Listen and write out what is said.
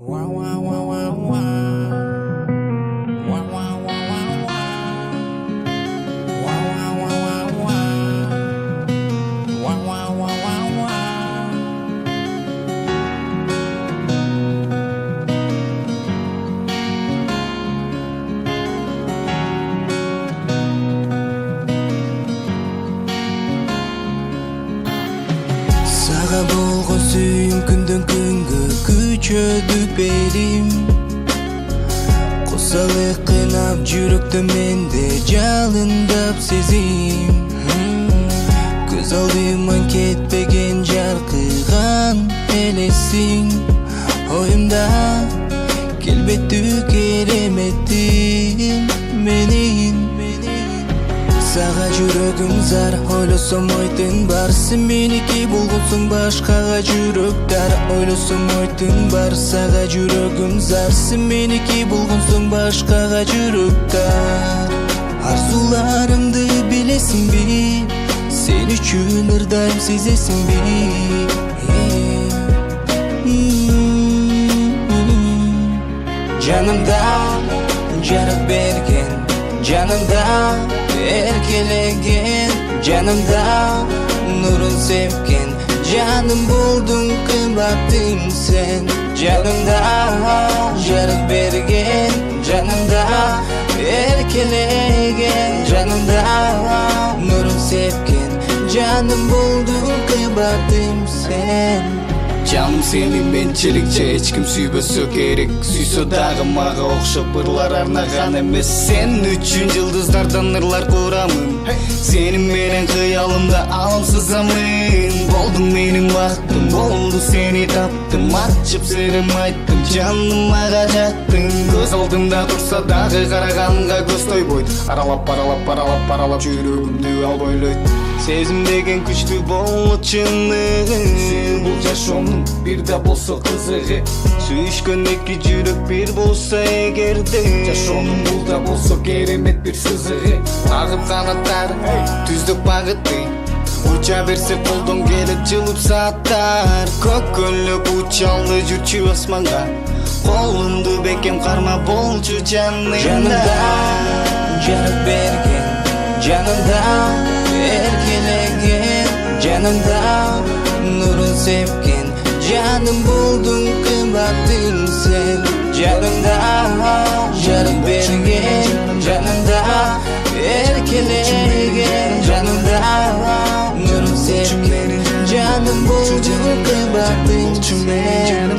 Wow, wow, wow, wow, wow. Wow, wow, wow, wow, wow. Wow, wow, wow, wow, wow. Wow, wow, wow, wow, wow. Сага болгон сүйүм күндөн күнгө күчөдү берим. Косалык кыйнап жүрөктө менде жалындап сезим. Көз алдыман кетпеген жаркыган элесиң. Оюмда келбеттүү кереметтим менин. Сага жүрөгүм зар, ойлосом ойтун бар. Сен меники болгонсуң, башкага жүрөк дар. Ойлосом ойтун бар, сага жүрөгүм зар. Сен меники болгонсуң, башкага жүрөк дар. Арзуларымды билесиңби? Сен үчүн ырдайм, сезесиңби? Жанымда жарык берген, жанымда эркелеген, жанымда нурун сепкен, жаным болдуң кымбаттым сен. Жанымда жарык берген, жанымда эркелеген, жанымда нурун сепкен, жаным болдуң кымбаттым сен. Жаным сени менчиликче эч ким сүйбөсө керек. Сүйсө дагы мага окшоп ырлар арнаган эмес. Сен үчүн жылдыздардан ырлар курамын. Сени менен кыялымда алымсызамын. Болдуң менин бактым, болду сени таптым. Ачып сырым айттым, жаныма жаттың. Көз алдымда турса дагы караганга көз тойбойт. Аралап жүрөгүмдү ал ойлойт. Сезим деген күчтүү болчуны. Бул жашоонун бир да болсо кызыгы. Сүйүшкөн эки жүрөк бир болсо эгерде, жашоонун бул да болсо керемет бир сызыгы. Агып канаттар түздүк багыты, уча берсе колдон келип жылып сааттар. Көккөлөп учалды жүрчү асманга, колумду бекем карма болчу жанымда. Жанымда жарык берген, жанымда эркелеген, жанымда нурун сепкен, жаным болдуң кымбаттым сен. Жанымда жарык берген, жанымда эркелеген, жанымда нурун сепкен, жаным болдуң кымбаттым сен.